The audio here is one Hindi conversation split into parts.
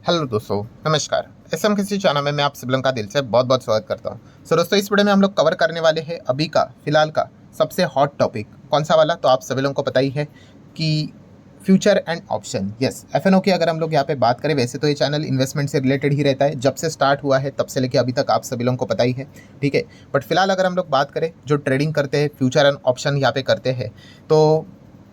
हेलो दोस्तों, नमस्कार। एसएम किसी चैनल में मैं आप सभी लोगों का दिल से बहुत बहुत स्वागत करता हूं। दोस्तों, इस वीडियो में हम लोग कवर करने वाले हैं अभी का फिलहाल का सबसे हॉट टॉपिक। कौन सा वाला? तो आप सभी लोगों को पता ही है कि future and option. Yes, F and O की अगर हम लोग यहाँ पे बात करें, वैसे तो ये चैनल इन्वेस्टमेंट से रिलेटेड ही रहता है। जब से स्टार्ट हुआ है तब से लेकर अभी तक आप सभी लोगों को पता ही है, ठीक है। बट फिलहाल अगर हम लोग बात करें, जो ट्रेडिंग करते हैं, फ्यूचर एंड ऑप्शन यहाँ पे करते हैं, तो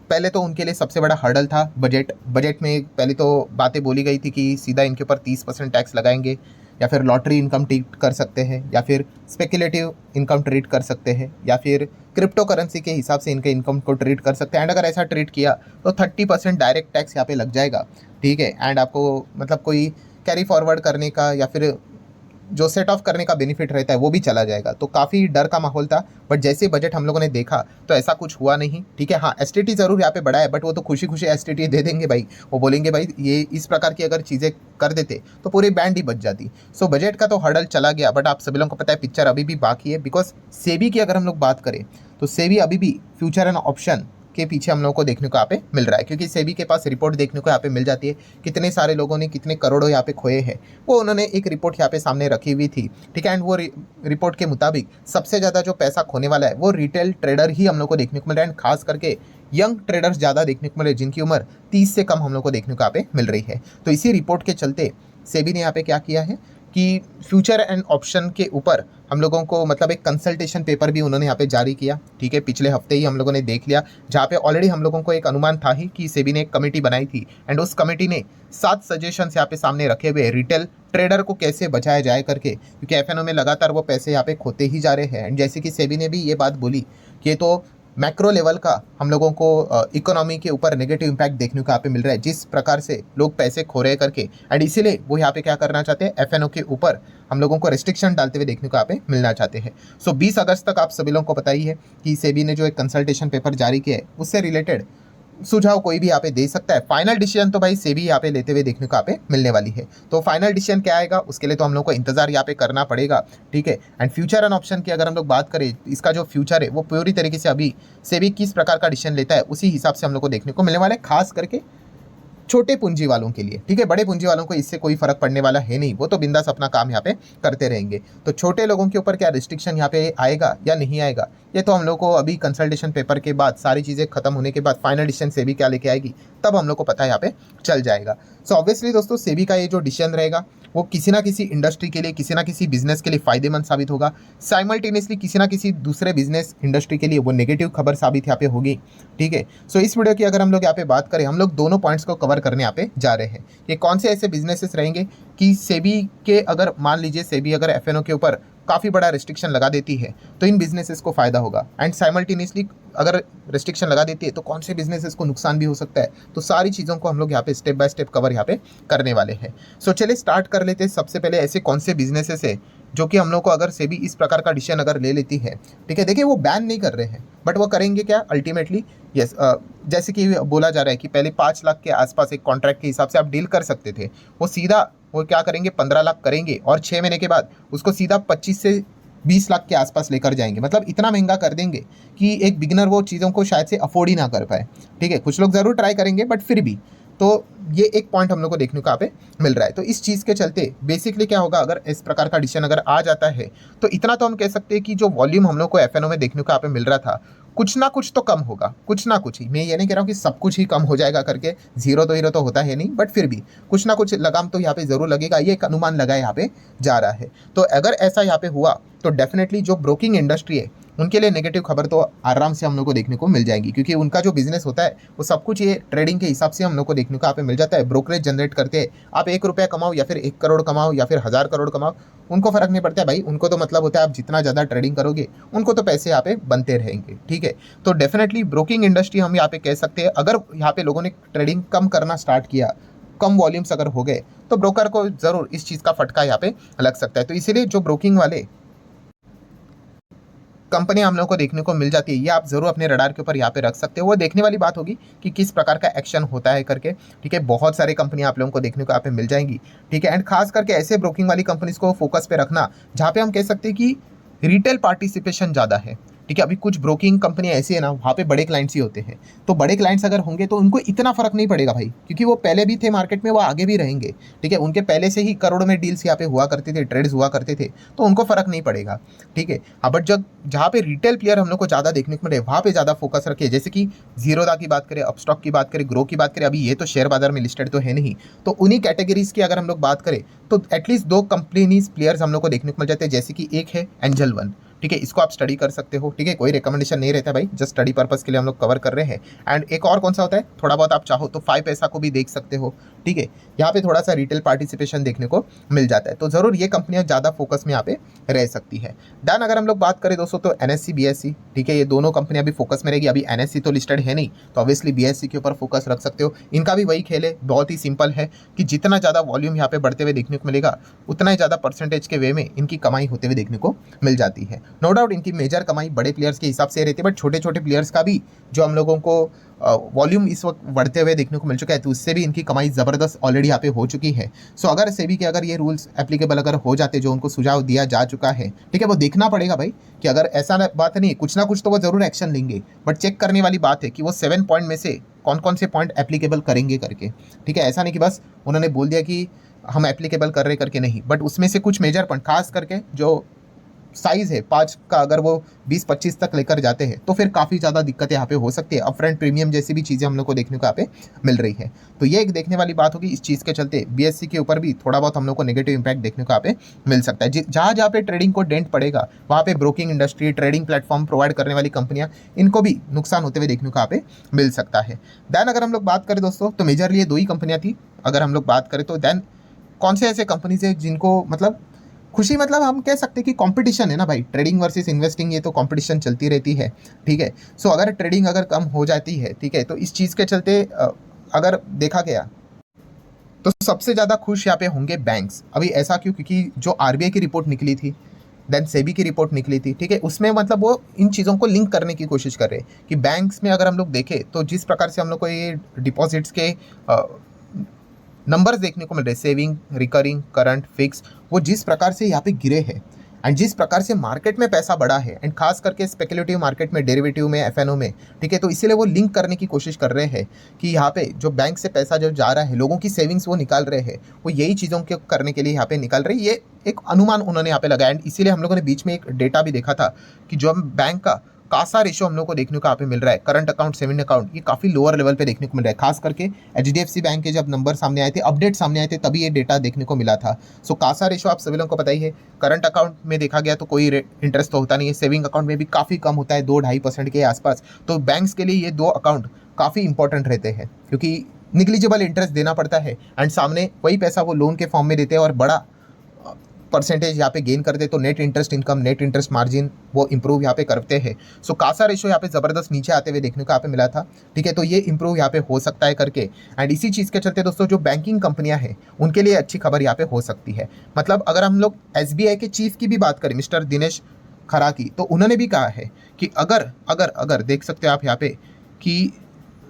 पहले तो उनके लिए सबसे बड़ा हर्डल था बजट। बजट में पहले तो बातें बोली गई थी कि सीधा इनके ऊपर 30% टैक्स लगाएंगे, या फिर लॉटरी इनकम ट्रीट कर सकते हैं, या फिर स्पेकुलेटिव इनकम ट्रीट कर सकते हैं, या फिर क्रिप्टो करेंसी के हिसाब से इनके इनकम को ट्रीट कर सकते हैं। एंड अगर ऐसा ट्रीट किया तो 30% डायरेक्ट टैक्स यहाँ पे लग जाएगा, ठीक है। एंड आपको मतलब कोई कैरी फॉरवर्ड करने का या फिर जो सेट ऑफ करने का बेनिफिट रहता है वो भी चला जाएगा। तो काफ़ी डर का माहौल था। बट जैसे बजट हम लोगों ने देखा तो ऐसा कुछ हुआ नहीं, ठीक है। हाँ, एसटीटी ज़रूर यहाँ पे बढ़ा है, बट वो तो खुशी खुशी एसटीटी दे देंगे भाई। वो बोलेंगे भाई ये इस प्रकार की अगर चीज़ें कर देते तो पूरी बैंड ही बच जाती। सो बजट का तो हर्डल चला गया, बट आप सभी लोगों को पता है पिक्चर अभी भी बाकी है। बिकॉज सेबी की अगर हम लोग बात करें तो सेबी अभी भी फ्यूचर एंड ऑप्शन के पीछे हम लोगों को देखने को यहाँ पे मिल रहा है, क्योंकि सेबी के पास रिपोर्ट देखने को यहाँ पे मिल जाती है कितने सारे लोगों ने कितने करोड़ों यहाँ पे खोए हैं। वो उन्होंने एक रिपोर्ट यहाँ पे सामने रखी हुई थी, ठीक है। एंड वो रिपोर्ट के मुताबिक सबसे ज़्यादा जो पैसा खोने वाला है वो रिटेल ट्रेडर ही हम लोग को देखने को मिल रहा है। एंड खास करके यंग ट्रेडर्स ज़्यादा देखने को मिल रहे हैं, जिनकी उम्र 30 से कम हम लोग को देखने को यहाँ पे मिल रही है। तो इसी रिपोर्ट के चलते सेबी ने यहाँ पे क्या किया है कि फ्यूचर एंड ऑप्शन के ऊपर हम लोगों को मतलब एक कंसल्टेशन पेपर भी उन्होंने यहाँ पे जारी किया, ठीक है। पिछले हफ्ते ही हम लोगों ने देख लिया, जहाँ पे ऑलरेडी हम लोगों को एक अनुमान था ही कि सेबी ने एक कमेटी बनाई थी। एंड उस कमेटी ने 7 सजेशंस यहाँ पे सामने रखे हुए रिटेल ट्रेडर को कैसे बचाया जाए करके, क्योंकि एफएनओ में लगातार वो पैसे यहाँ पे खोते ही जा रहे हैं। एंड जैसे कि सेबी ने भी ये बात बोली कि ये तो मैक्रो लेवल का हम लोगों को इकोनॉमी के ऊपर नेगेटिव इम्पैक्ट देखने को यहाँ पे मिल रहा है, जिस प्रकार से लोग पैसे खो रहे करके। एंड इसीलिए वो यहाँ पे क्या करना चाहते हैं, एफएनओ के ऊपर हम लोगों को रिस्ट्रिक्शन डालते हुए देखने को यहाँ पे मिलना चाहते हैं। सो 20 अगस्त तक आप सभी लोगों को पता ही है कि सेबी ने जो एक कंसल्टेशन पेपर जारी किया है, उससे रिलेटेड सुझाव कोई भी यहाँ पे दे सकता है। फाइनल डिसीजन तो भाई सेबी यहाँ पे लेते हुए देखने को यहाँ पे मिलने वाली है। तो फाइनल डिसीजन क्या आएगा उसके लिए तो हम लोग को इंतजार यहाँ पे करना पड़ेगा, ठीक है। एंड फ्यूचर एंड ऑप्शन की अगर हम लोग बात करें, इसका जो फ्यूचर है वो पूरी तरीके से अभी सेबी किस प्रकार का डिसीजन लेता है उसी हिसाब से हम लोग को देखने को मिलने वाला है, खास करके छोटे पूंजी वालों के लिए, ठीक है। बड़े पूंजी वालों को इससे कोई फर्क पड़ने वाला है नहीं, वो तो बिंदास अपना काम यहाँ पे करते रहेंगे। तो छोटे लोगों के ऊपर क्या रिस्ट्रिक्शन यहाँ पे आएगा या नहीं आएगा, ये तो हम लोग को अभी कंसल्टेशन पेपर के बाद सारी चीज़ें खत्म होने के बाद फाइनल डिसीजन सेबी क्या लेके आएगी तब हम लोग को पता यहाँ पे चल जाएगा। सो ऑब्वियसली दोस्तों, सेबी का ये जो डिसीजन रहेगा वो किसी ना किसी इंडस्ट्री के लिए, किसी ना किसी बिजनेस के लिए फायदेमंद साबित होगा। साइमल्टेनियसली किसी ना किसी दूसरे बिजनेस इंडस्ट्री के लिए वो नेगेटिव खबर साबित यहाँ पे होगी, ठीक है। सो इस वीडियो की अगर हम लोग यहाँ पे बात करें, हम लोग दोनों पॉइंट्स को कवर करने यहाँ पे जा रहे हैं। ये कौन से ऐसे बिजनेसेस रहेंगे कि सेबी के, अगर मान लीजिए सेबी अगर एफएनओ के ऊपर काफ़ी बड़ा रिस्ट्रिक्शन लगा देती है तो इन बिजनेसेस को फायदा होगा। एंड साइमल्टेनियसली अगर रिस्ट्रिक्शन लगा देती है तो कौन से बिजनेसेस को नुकसान भी हो सकता है। तो सारी चीज़ों को हम लोग यहाँ पे स्टेप बाय स्टेप कवर यहाँ पे करने वाले हैं। सो चलिए स्टार्ट कर लेते हैं। सबसे पहले ऐसे कौन से बिजनेसेस है जो कि हम लोग को अगर सेबी इस प्रकार का डिसीजन अगर ले लेती है, ठीक है। देखिए, वो बैन नहीं कर रहे हैं, बट वो करेंगे क्या अल्टीमेटली। यस, जैसे कि बोला जा रहा है कि पहले 5 लाख के आसपास एक कॉन्ट्रैक्ट के हिसाब से आप डील कर सकते थे, वो सीधा वो क्या करेंगे 15 लाख करेंगे, और 6 महीने के बाद उसको सीधा 25 से 20 लाख के आसपास लेकर जाएंगे। मतलब इतना महंगा कर देंगे कि एक बिगिनर वो चीज़ों को शायद से अफोर्ड ही ना कर पाए, ठीक है। कुछ लोग ज़रूर ट्राई करेंगे, बट फिर भी तो ये एक पॉइंट हम लोग को देखने को यहाँ पे मिल रहा है। तो इस चीज़ के चलते बेसिकली क्या होगा, अगर इस प्रकार का डिसीजन अगर आ जाता है तो इतना तो हम कह सकते हैं कि जो वॉल्यूम हम लोग को एफएनओ में देखने को यहाँ पे मिल रहा था, कुछ ना कुछ तो कम होगा, कुछ ना कुछ ही। मैं ये नहीं कह रहा हूँ कि सब कुछ ही कम हो जाएगा करके, जीरो तो हीरो तो होता है नहीं, बट फिर भी कुछ ना कुछ लगाम तो यहाँ पे ज़रूर लगेगा, ये एक अनुमान लगा यहाँ पे जा रहा है। तो अगर ऐसा यहाँ पे हुआ तो डेफिनेटली जो ब्रोकिंग इंडस्ट्री है उनके लिए नेगेटिव खबर तो आराम से हम लोग को देखने को मिल जाएगी, क्योंकि उनका जो बिजनेस होता है वो सब कुछ ये ट्रेडिंग के हिसाब से हम लोग को देखने को यहाँ पे मिल जाता है। ब्रोकरेज जनरेट करते हैं, आप 1 रुपया कमाओ या फिर 1 करोड़ कमाओ या फिर 1000 करोड़ कमाओ, उनको फर्क नहीं पड़ता है भाई। उनको तो मतलब होता है आप जितना ज़्यादा ट्रेडिंग करोगे उनको तो पैसे यहाँ पे बनते रहेंगे, ठीक है। तो डेफिनेटली ब्रोकिंग इंडस्ट्री हम यहाँ पे कह सकते हैं, अगर यहाँ पे लोगों ने ट्रेडिंग कम करना स्टार्ट किया, कम वॉल्यूम्स अगर हो गए, तो ब्रोकर को ज़रूर इस चीज़ का फटका यहाँ पे लग सकता है। तो इसीलिए जो ब्रोकिंग वाले कंपनी हम लोग को देखने को मिल जाती है, ये आप जरूर अपने रडार के ऊपर यहाँ पे रख सकते हो। वो देखने वाली बात होगी कि किस प्रकार का एक्शन होता है करके, ठीक है। बहुत सारी कंपनियां आप लोगों को देखने को यहाँ पे मिल जाएंगी, ठीक है। एंड खास करके ऐसे ब्रोकिंग वाली कंपनीज को फोकस पे रखना जहाँ पे हम कह सकते हैं कि रिटेल पार्टिसिपेशन ज़्यादा है, ठीक है। अभी कुछ ब्रोकिंग कंपनियां ऐसी है ना, वहाँ पे बड़े क्लाइंट्स ही होते हैं, तो बड़े क्लाइंट्स अगर होंगे तो उनको इतना फर्क नहीं पड़ेगा भाई, क्योंकि वो पहले भी थे मार्केट में, वो आगे भी रहेंगे। ठीक है, उनके पहले से ही करोड़ों में डील्स यहाँ पे हुआ करते थे, ट्रेड्स हुआ करते थे, तो उनको फर्क नहीं पड़ेगा। ठीक है। हाँ, बट जब जहाँ पे रिटेल प्लेयर हम लोग को ज़्यादा देखने को मिले, वहाँ पे ज़्यादा फोकस रखिए। जैसे कि जीरोदा की बात करें, अपस्टॉक की बात करें, ग्रो की बात करें, अभी ये तो शेयर बाजार में लिस्टेड तो है नहीं, तो उन्हीं कैटेगरीज की अगर हम लोग बात करें तो एटलीस्ट दो कंपनीज प्लेयर्स हम लोग को देखने को मिल जाते हैं। जैसे कि एक है एंजल वन, ठीक है, इसको आप स्टडी कर सकते हो। ठीक है, कोई रिकमेंडेशन नहीं रहता भाई, जस्ट स्टडी पर्पस के लिए हम लोग कवर कर रहे हैं। एंड एक और कौन सा होता है, थोड़ा बहुत आप चाहो तो 5 पैसा को भी देख सकते हो। ठीक है, यहाँ पे थोड़ा सा रिटेल पार्टिसिपेशन देखने को मिल जाता है, तो जरूर ये कंपनियां ज़्यादा फोकस में यहाँ पे रह सकती है। देन अगर हम लोग बात करें दोस्तों तो एनएससी बीएससी, ठीक है, ये दोनों कंपनियां अभी फोकस में रहेगी। अभी एनएससी तो लिस्टेड है नहीं, तो ऑब्वियसली बीएससी के ऊपर फोकस रख सकते हो। इनका भी वही खेल है, बहुत ही सिंपल है कि जितना ज़्यादा वॉल्यूम यहाँ पे बढ़ते हुए देखने को मिलेगा, उतना ही ज़्यादा परसेंटेज के वे में इनकी कमाई होते हुए देखने को मिल जाती है। नो डाउट इनकी मेजर कमाई बड़े प्लेयर्स के हिसाब से रहती है, बट छोटे छोटे प्लेयर्स का भी जो हम लोगों को वॉल्यूम इस वक्त बढ़ते हुए देखने को मिल चुका है, तो उससे भी इनकी कमाई ज़बरदस्त ऑलरेडी यहाँ पे हो चुकी है। सो अगर सेबी के अगर ये रूल्स एप्लीकेबल अगर हो जाते, जो उनको सुझाव दिया जा चुका है, ठीक है, वो देखना पड़ेगा भाई कि अगर ऐसा बात नहीं है, कुछ ना कुछ तो वो ज़रूर एक्शन लेंगे, बट चेक करने वाली बात है कि वो 7 पॉइंट में से कौन कौन से पॉइंट एप्लीकेबल करेंगे करके। ठीक है, ऐसा नहीं कि बस उन्होंने बोल दिया कि हम एप्लीकेबल कर रहे करके, नहीं, बट उसमें से कुछ मेजर पॉइंट, खास करके जो साइज़ है 5 का, अगर वो 20-25 तक लेकर जाते हैं तो फिर काफ़ी ज़्यादा दिक्कतें यहाँ पे हो सकती है। अपफ्रंट प्रीमियम जैसी भी चीज़ें हम लोग को देखने को यहाँ पे मिल रही है, तो ये एक देखने वाली बात होगी। इस चीज़ के चलते बीएससी के ऊपर भी थोड़ा बहुत हम लोग को नेगेटिव इंपैक्ट देखने को यहाँ पे मिल सकता है। जहाँ जहाँ पे ट्रेडिंग को डेंट पड़ेगा, वहाँ पे broking industry, trading platform provide करने वाली कंपनियाँ, इनको भी नुकसान होते हुए देखने को यहाँ पे मिल सकता है। दैन अगर हम लोग बात करें दोस्तों तो मेजरली ये 2 ही कंपनियाँ थी। अगर हम लोग बात करें तो दैन कौन से ऐसे कंपनीज है जिनको मतलब खुशी, मतलब हम कह सकते हैं कि कंपटीशन है ना भाई, ट्रेडिंग वर्सेस इन्वेस्टिंग, ये तो कंपटीशन चलती रहती है। ठीक है, सो अगर ट्रेडिंग अगर कम हो जाती है, ठीक है, तो इस चीज़ के चलते अगर देखा गया तो सबसे ज़्यादा खुश यहाँ पे होंगे बैंक्स। अभी ऐसा क्यों, क्योंकि जो आरबीआई की रिपोर्ट निकली थी, देन सेबी की रिपोर्ट निकली थी, ठीक है, उसमें मतलब वो इन चीज़ों को लिंक करने की कोशिश कर रहे हैं कि बैंक्स में अगर हम लोग देखें तो जिस प्रकार से हम लोग को ये डिपॉजिट्स के नंबर्स देखने को मिल रहे, सेविंग, रिकरिंग, करंट, फिक्स, वो जिस प्रकार से यहाँ पे गिरे हैं एंड जिस प्रकार से मार्केट में पैसा बढ़ा है, एंड खास करके स्पेकुलेटिव मार्केट में, डेरिवेटिव में, एफएनओ में, ठीक है, तो इसीलिए वो लिंक करने की कोशिश कर रहे हैं कि यहाँ पे जो बैंक से पैसा जो जा रहा है, लोगों की सेविंग्स वो निकाल रहे हैं, वो यही चीज़ों के करने के लिए यहाँ पे निकाल रहे हैं। ये एक अनुमान उन्होंने यहाँ पे लगाया, एंड इसीलिए हम लोगों ने बीच में एक डेटा भी देखा था कि जो बैंक का कासा रेशो हम लोग को देखने को यहाँ पे मिल रहा है, करंट अकाउंट, सेविंग अकाउंट, ये काफ़ी लोअर लेवल पे देखने को मिल रहा है। खास करके एचडीएफसी बैंक के जब नंबर सामने आए थे, अपडेट सामने आए थे, तभी ये डेटा देखने को मिला था। सो कासा रेशो आप सभी लोगों को पता ही है, करंट अकाउंट में देखा गया तो कोई इंटरेस्ट तो होता नहीं है, सेविंग अकाउंट में भी काफ़ी कम होता है, 2-2.5% के आसपास। तो बैंक्स के लिए ये 2 अकाउंट काफ़ी इंपॉर्टेंट रहते हैं, क्योंकि निग्लिजिबल इंटरेस्ट देना पड़ता है एंड सामने वही पैसा वो लोन के फॉर्म में देते हैं और बड़ा परसेंटेज यहाँ पे गेन करते, तो net interest income, net interest margin वो इंप्रूव यहाँ पे करते हैं। सो कासा रेशो यहाँ पे ज़बरदस्त नीचे आते हुए देखने को यहाँ पे मिला था। ठीक है, तो ये इंप्रूव यहाँ पे हो सकता है करके, एंड इसी चीज़ के चलते दोस्तों जो बैंकिंग कंपनियां हैं उनके लिए अच्छी खबर यहाँ पे हो सकती है। मतलब अगर हम लोग एसबीआई के चीफ की भी बात करें, मिस्टर दिनेश खरा की, तो उन्होंने भी कहा है कि अगर देख सकते हो आप यहाँ पे कि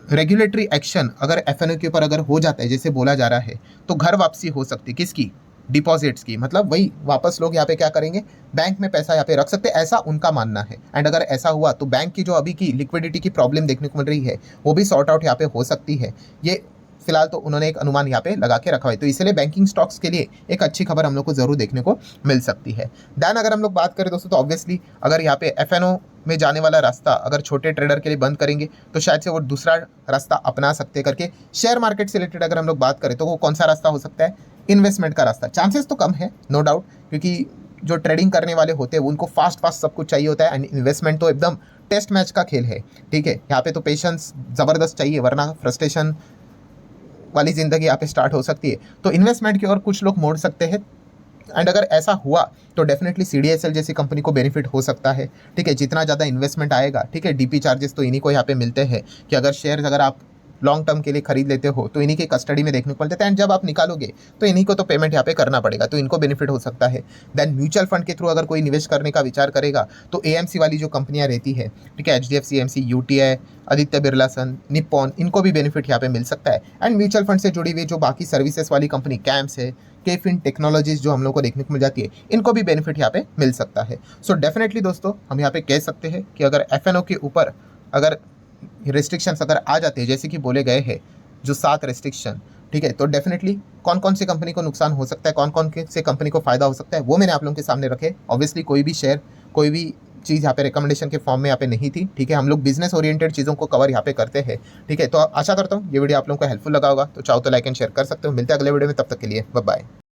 रेगुलेटरी एक्शन अगर एफएनओ के ऊपर अगर हो जाता है, जैसे बोला जा रहा है, तो घर वापसी हो सकती है, किसकी, डिपॉजिट्स की, मतलब वही वापस लोग यहाँ पे क्या करेंगे, बैंक में पैसा यहाँ पे रख सकते हैं, ऐसा उनका मानना है। एंड अगर ऐसा हुआ तो बैंक की जो अभी की लिक्विडिटी की प्रॉब्लम देखने को मिल रही है, वो भी सॉर्ट आउट यहाँ पे हो सकती है। ये फिलहाल तो उन्होंने एक अनुमान यहाँ पे लगा के रखा है, तो इसलिए बैंकिंग स्टॉक्स के लिए एक अच्छी खबर हम लोग को जरूर देखने को मिल सकती है। दैन अगर हम लोग बात करें दोस्तों तो ऑब्वियसली अगर यहाँ पे एफएनओ में जाने वाला रास्ता अगर छोटे ट्रेडर के लिए बंद करेंगे तो शायद से वो दूसरा रास्ता अपना सकते करके, शेयर मार्केट से रिलेटेड अगर हम लोग बात करें तो वो कौन सा रास्ता हो सकता है, इन्वेस्टमेंट का रास्ता। चांसेस तो कम है नो डाउट, क्योंकि जो ट्रेडिंग करने वाले होते हैं उनको फास्ट सब कुछ चाहिए होता है, एंड इन्वेस्टमेंट तो एकदम टेस्ट मैच का खेल है। ठीक है, यहाँ पे तो पेशेंस ज़बरदस्त चाहिए, वरना फ्रस्ट्रेशन वाली ज़िंदगी यहाँ पे स्टार्ट हो सकती है। तो इन्वेस्टमेंट की ओर कुछ लोग मोड़ सकते हैं, एंड अगर ऐसा हुआ तो डेफिनेटली सीडीएसएल जैसी कंपनी को बेनिफिट हो सकता है। ठीक है, जितना ज़्यादा इन्वेस्टमेंट आएगा, ठीक है, डीपी चार्जेस तो इन्हीं को यहाँ पे मिलते हैं कि अगर शेयर्स अगर आप लॉन्ग टर्म के लिए खरीद लेते हो तो इन्हीं के कस्टडी में देखने को मिलता है, एंड जब आप निकालोगे तो इन्हीं को तो पेमेंट यहाँ पे करना पड़ेगा, तो इनको बेनिफिट हो सकता है। देन म्यूचुअल फंड के थ्रू अगर कोई निवेश करने का विचार करेगा तो एएमसी वाली जो कंपनियां रहती है, ठीक है, HDFC AMC, UTI, Aditya Birla Sun, Nippon, इनको भी बेनिफिट यहाँ पे मिल सकता है। एंड म्यूचुअल फंड से जुड़ी हुई जो बाकी सर्विसेज वाली कंपनी कैम्स है, केफिन टेक्नोलॉजीज जो हम लोग को देखने को मिल जाती है, इनको भी बेनिफिट यहाँ पे मिल सकता है। सो डेफिनेटली दोस्तों हम यहाँ पे कह सकते हैं कि अगर एफएनओ के ऊपर अगर रिस्ट्रिक्शंस अगर आ जाते हैं जैसे कि बोले गए हैं जो 7 रेस्ट्रिक्शन, ठीक है, तो डेफिनेटली कौन कौन से कंपनी को नुकसान हो सकता है, कौन कौन से कंपनी को फायदा हो सकता है, वो मैंने आप लोगों के सामने रखे। ऑब्वियसली कोई भी शेयर, कोई भी चीज़ यहाँ पे रिकमेंडेशन के फॉर्म में यहाँ पे नहीं थी, ठीक है, हम लोग बिजनेस ओरिएंटेड चीज़ों को कवर यहाँ पे करते हैं, ठीक है। तो आशा करता हूँ ये वीडियो आप लोगों को हेल्पफुल लगा होगा, तो चाहो तो लाइक एंड शेयर कर सकते हो। मिलते हैं अगले वीडियो में, तब तक के लिए बाय बाय।